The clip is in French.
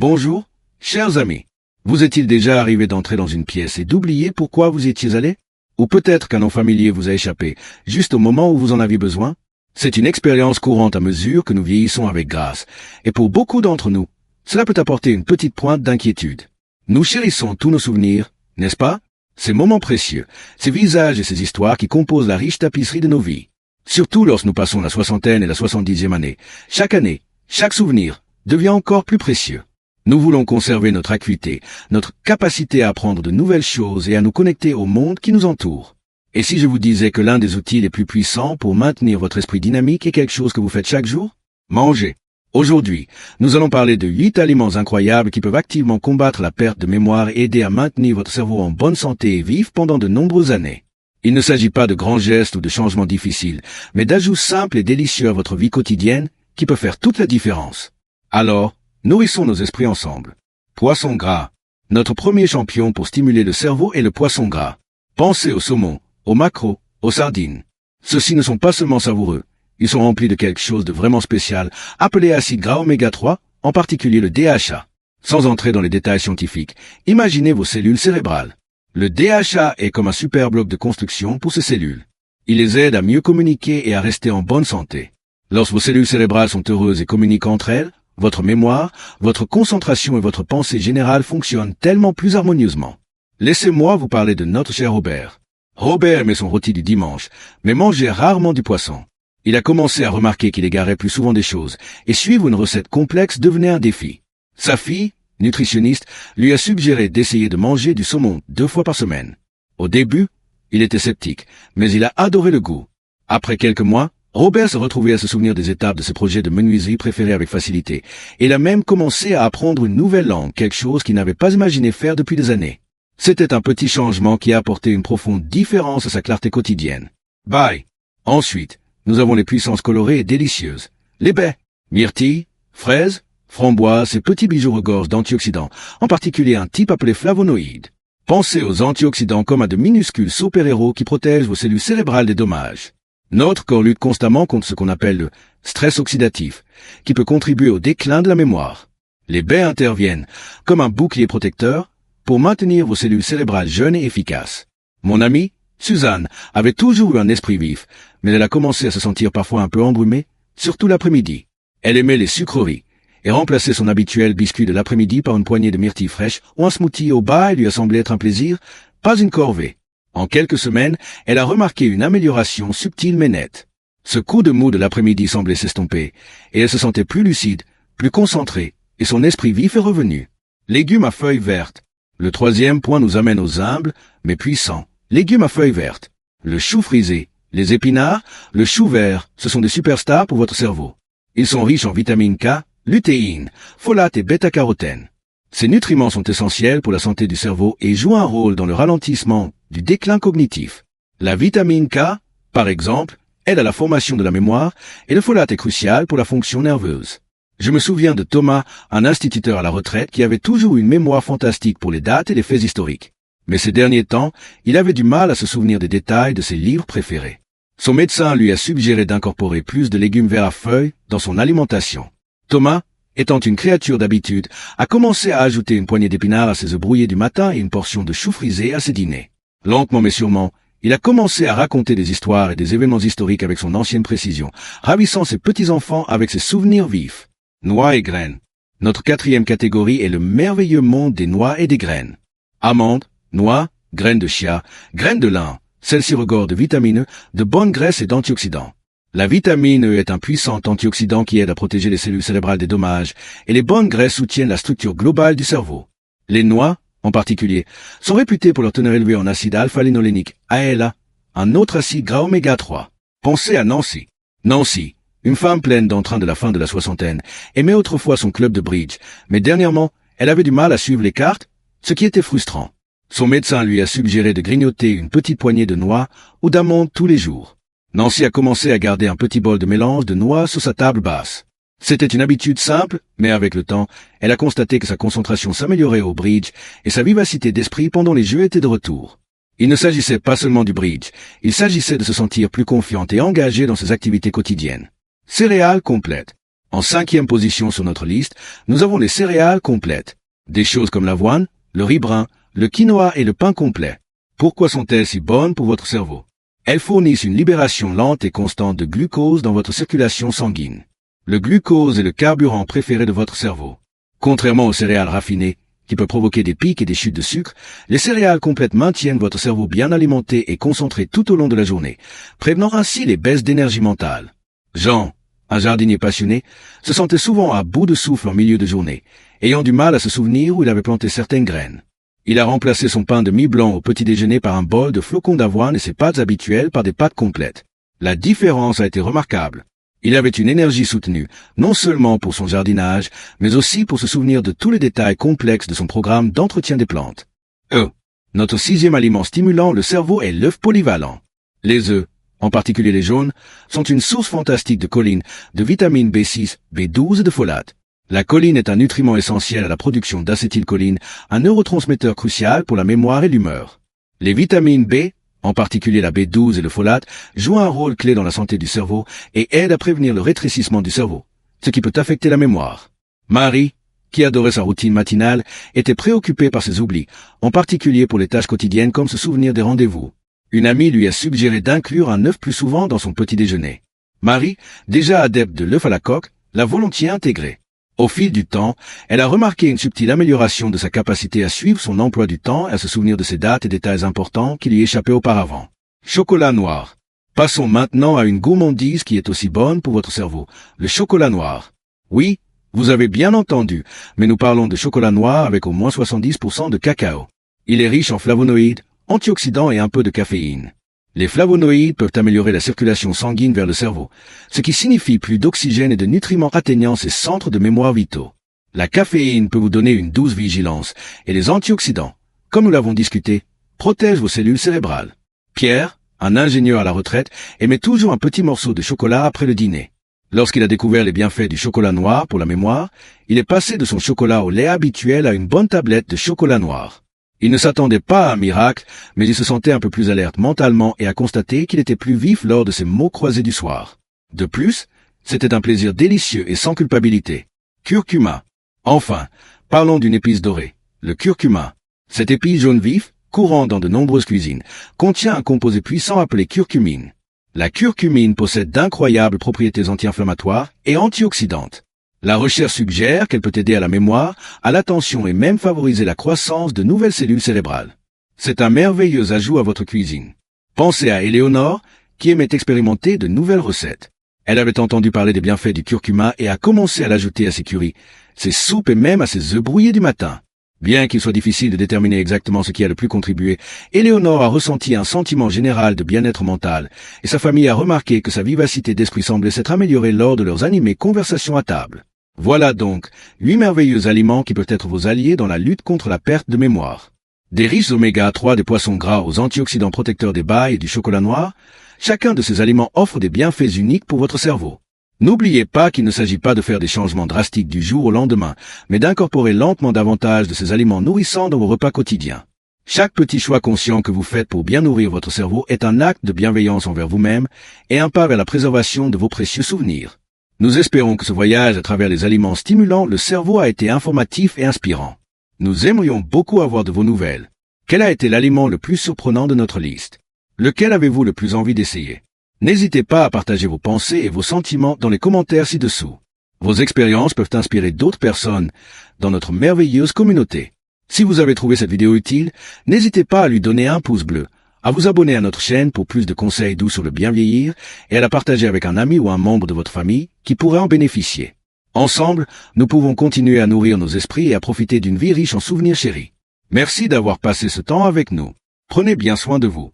Bonjour, chers amis. Vous est-il déjà arrivé d'entrer dans une pièce et d'oublier pourquoi vous étiez allé? Ou peut-être qu'un nom familier vous a échappé, juste au moment où vous en aviez besoin? C'est une expérience courante à mesure que nous vieillissons avec grâce, et pour beaucoup d'entre nous, cela peut apporter une petite pointe d'inquiétude. Nous chérissons tous nos souvenirs, n'est-ce pas? Ces moments précieux, ces visages et ces histoires qui composent la riche tapisserie de nos vies. Surtout lorsque nous passons la soixantaine et la 70e année. Chaque année, chaque souvenir devient encore plus précieux. Nous voulons conserver notre acuité, notre capacité à apprendre de nouvelles choses et à nous connecter au monde qui nous entoure. Et si je vous disais que l'un des outils les plus puissants pour maintenir votre esprit dynamique est quelque chose que vous faites chaque jour? Manger. Aujourd'hui, nous allons parler de 8 aliments incroyables qui peuvent activement combattre la perte de mémoire et aider à maintenir votre cerveau en bonne santé et vif pendant de nombreuses années. Il ne s'agit pas de grands gestes ou de changements difficiles, mais d'ajouts simples et délicieux à votre vie quotidienne qui peuvent faire toute la différence. Alors, nourrissons nos esprits ensemble. Poisson gras. Notre premier champion pour stimuler le cerveau est le poisson gras. Pensez au saumon, aux maquereaux, aux sardines. Ceux-ci ne sont pas seulement savoureux, ils sont remplis de quelque chose de vraiment spécial, appelé acide gras oméga 3, en particulier le DHA. Sans entrer dans les détails scientifiques, imaginez vos cellules cérébrales. Le DHA est comme un super bloc de construction pour ces cellules. Il les aide à mieux communiquer et à rester en bonne santé. Lorsque vos cellules cérébrales sont heureuses et communiquent entre elles, votre mémoire, votre concentration et votre pensée générale fonctionnent tellement plus harmonieusement. Laissez-moi vous parler de notre cher Robert. Robert aimait son rôti du dimanche, mais mangeait rarement du poisson. Il a commencé à remarquer qu'il égarait plus souvent des choses, et suivre une recette complexe devenait un défi. Sa fille, nutritionniste, lui a suggéré d'essayer de manger du saumon 2 fois par semaine. Au début, il était sceptique, mais il a adoré le goût. Après quelques mois, Robert se retrouvait à se souvenir des étapes de ses projets de menuiserie préférés avec facilité, et il a même commencé à apprendre une nouvelle langue, quelque chose qu'il n'avait pas imaginé faire depuis des années. C'était un petit changement qui a apporté une profonde différence à sa clarté quotidienne. Bye. Ensuite, nous avons les puissances colorées et délicieuses. Les baies, myrtilles, fraises, framboises et petits bijoux regorgent d'antioxydants, en particulier un type appelé flavonoïdes. Pensez aux antioxydants comme à de minuscules super-héros qui protègent vos cellules cérébrales des dommages. Notre corps lutte constamment contre ce qu'on appelle le stress oxydatif, qui peut contribuer au déclin de la mémoire. Les baies interviennent, comme un bouclier protecteur, pour maintenir vos cellules cérébrales jeunes et efficaces. Mon amie, Suzanne, avait toujours eu un esprit vif, mais elle a commencé à se sentir parfois un peu embrumée, surtout l'après-midi. Elle aimait les sucreries, et remplacer son habituel biscuit de l'après-midi par une poignée de myrtilles fraîches ou un smoothie au bas lui a semblé être un plaisir, pas une corvée. En quelques semaines, elle a remarqué une amélioration subtile mais nette. Ce coup de mou de l'après-midi semblait s'estomper, et elle se sentait plus lucide, plus concentrée, et son esprit vif est revenu. Légumes à feuilles vertes. Le troisième point nous amène aux humbles, mais puissants. Légumes à feuilles vertes. Le chou frisé, les épinards, le chou vert, ce sont des superstars pour votre cerveau. Ils sont riches en vitamine K, lutéine, folate et bêta-carotène. Ces nutriments sont essentiels pour la santé du cerveau et jouent un rôle dans le ralentissement du déclin cognitif. La vitamine K, par exemple, aide à la formation de la mémoire et le folate est crucial pour la fonction nerveuse. Je me souviens de Thomas, un instituteur à la retraite qui avait toujours une mémoire fantastique pour les dates et les faits historiques. Mais ces derniers temps, il avait du mal à se souvenir des détails de ses livres préférés. Son médecin lui a suggéré d'incorporer plus de légumes verts à feuilles dans son alimentation. Thomas, étant une créature d'habitude, a commencé à ajouter une poignée d'épinards à ses œufs brouillés du matin et une portion de chou frisé à ses dîners. Lentement mais sûrement, il a commencé à raconter des histoires et des événements historiques avec son ancienne précision, ravissant ses petits-enfants avec ses souvenirs vifs. Noix et graines. Notre 4e catégorie est le merveilleux monde des noix et des graines. Amandes, noix, graines de chia, graines de lin. Celles-ci regorgent de vitamines E, de bonnes graisses et d'antioxydants. La vitamine E est un puissant antioxydant qui aide à protéger les cellules cérébrales des dommages, et les bonnes graisses soutiennent la structure globale du cerveau. Les noix, en particulier, sont réputées pour leur teneur élevée en acide alpha-linolénique, ALA, un autre acide gras oméga 3. Pensez à Nancy. Nancy, une femme pleine d'entrain de la fin de la soixantaine, aimait autrefois son club de bridge, mais dernièrement, elle avait du mal à suivre les cartes, ce qui était frustrant. Son médecin lui a suggéré de grignoter une petite poignée de noix ou d'amandes tous les jours. Nancy a commencé à garder un petit bol de mélange de noix sur sa table basse. C'était une habitude simple, mais avec le temps, elle a constaté que sa concentration s'améliorait au bridge et sa vivacité d'esprit pendant les jeux était de retour. Il ne s'agissait pas seulement du bridge, il s'agissait de se sentir plus confiante et engagée dans ses activités quotidiennes. Céréales complètes. En 5e position sur notre liste, nous avons les céréales complètes. Des choses comme l'avoine, le riz brun, le quinoa et le pain complet. Pourquoi sont-elles si bonnes pour votre cerveau? Elles fournissent une libération lente et constante de glucose dans votre circulation sanguine. Le glucose est le carburant préféré de votre cerveau. Contrairement aux céréales raffinées, qui peuvent provoquer des pics et des chutes de sucre, les céréales complètes maintiennent votre cerveau bien alimenté et concentré tout au long de la journée, prévenant ainsi les baisses d'énergie mentale. Jean, un jardinier passionné, se sentait souvent à bout de souffle en milieu de journée, ayant du mal à se souvenir où il avait planté certaines graines. Il a remplacé son pain de mie blanc au petit déjeuner par un bol de flocons d'avoine et ses pâtes habituelles par des pâtes complètes. La différence a été remarquable. Il avait une énergie soutenue, non seulement pour son jardinage, mais aussi pour se souvenir de tous les détails complexes de son programme d'entretien des plantes. Notre 6e aliment stimulant le cerveau est l'œuf polyvalent. Les œufs, en particulier les jaunes, sont une source fantastique de choline, de vitamine B6, B12 et de folate. La choline est un nutriment essentiel à la production d'acétylcholine, un neurotransmetteur crucial pour la mémoire et l'humeur. Les vitamines B, en particulier la B12 et le folate, jouent un rôle clé dans la santé du cerveau et aident à prévenir le rétrécissement du cerveau, ce qui peut affecter la mémoire. Marie, qui adorait sa routine matinale, était préoccupée par ses oublis, en particulier pour les tâches quotidiennes comme se souvenir des rendez-vous. Une amie lui a suggéré d'inclure un œuf plus souvent dans son petit déjeuner. Marie, déjà adepte de l'œuf à la coque, l'a volontiers intégré. Au fil du temps, elle a remarqué une subtile amélioration de sa capacité à suivre son emploi du temps et à se souvenir de ses dates et détails importants qui lui échappaient auparavant. Chocolat noir. Passons maintenant à une gourmandise qui est aussi bonne pour votre cerveau, le chocolat noir. Oui, vous avez bien entendu, mais nous parlons de chocolat noir avec au moins 70% de cacao. Il est riche en flavonoïdes, antioxydants et un peu de caféine. Les flavonoïdes peuvent améliorer la circulation sanguine vers le cerveau, ce qui signifie plus d'oxygène et de nutriments atteignant ses centres de mémoire vitaux. La caféine peut vous donner une douce vigilance, et les antioxydants, comme nous l'avons discuté, protègent vos cellules cérébrales. Pierre, un ingénieur à la retraite, aimait toujours un petit morceau de chocolat après le dîner. Lorsqu'il a découvert les bienfaits du chocolat noir pour la mémoire, il est passé de son chocolat au lait habituel à une bonne tablette de chocolat noir. Il ne s'attendait pas à un miracle, mais il se sentait un peu plus alerte mentalement et a constaté qu'il était plus vif lors de ses mots croisés du soir. De plus, c'était un plaisir délicieux et sans culpabilité. Curcuma. Enfin, parlons d'une épice dorée, le curcuma. Cette épice jaune vif, courant dans de nombreuses cuisines, contient un composé puissant appelé curcumine. La curcumine possède d'incroyables propriétés anti-inflammatoires et antioxydantes. La recherche suggère qu'elle peut aider à la mémoire, à l'attention et même favoriser la croissance de nouvelles cellules cérébrales. C'est un merveilleux ajout à votre cuisine. Pensez à Éléonore, qui aimait expérimenter de nouvelles recettes. Elle avait entendu parler des bienfaits du curcuma et a commencé à l'ajouter à ses currys, ses soupes et même à ses œufs brouillés du matin. Bien qu'il soit difficile de déterminer exactement ce qui a le plus contribué, Éléonore a ressenti un sentiment général de bien-être mental, et sa famille a remarqué que sa vivacité d'esprit semblait s'être améliorée lors de leurs animées conversations à table. Voilà donc 8 merveilleux aliments qui peuvent être vos alliés dans la lutte contre la perte de mémoire. Des riches oméga 3 des poissons gras aux antioxydants protecteurs des baies et du chocolat noir, chacun de ces aliments offre des bienfaits uniques pour votre cerveau. N'oubliez pas qu'il ne s'agit pas de faire des changements drastiques du jour au lendemain, mais d'incorporer lentement davantage de ces aliments nourrissants dans vos repas quotidiens. Chaque petit choix conscient que vous faites pour bien nourrir votre cerveau est un acte de bienveillance envers vous-même et un pas vers la préservation de vos précieux souvenirs. Nous espérons que ce voyage à travers les aliments stimulants le cerveau a été informatif et inspirant. Nous aimerions beaucoup avoir de vos nouvelles. Quel a été l'aliment le plus surprenant de notre liste? Lequel avez-vous le plus envie d'essayer? N'hésitez pas à partager vos pensées et vos sentiments dans les commentaires ci-dessous. Vos expériences peuvent inspirer d'autres personnes dans notre merveilleuse communauté. Si vous avez trouvé cette vidéo utile, n'hésitez pas à lui donner un pouce bleu, à vous abonner à notre chaîne pour plus de conseils doux sur le bien vieillir et à la partager avec un ami ou un membre de votre famille qui pourrait en bénéficier. Ensemble, nous pouvons continuer à nourrir nos esprits et à profiter d'une vie riche en souvenirs chéris. Merci d'avoir passé ce temps avec nous. Prenez bien soin de vous.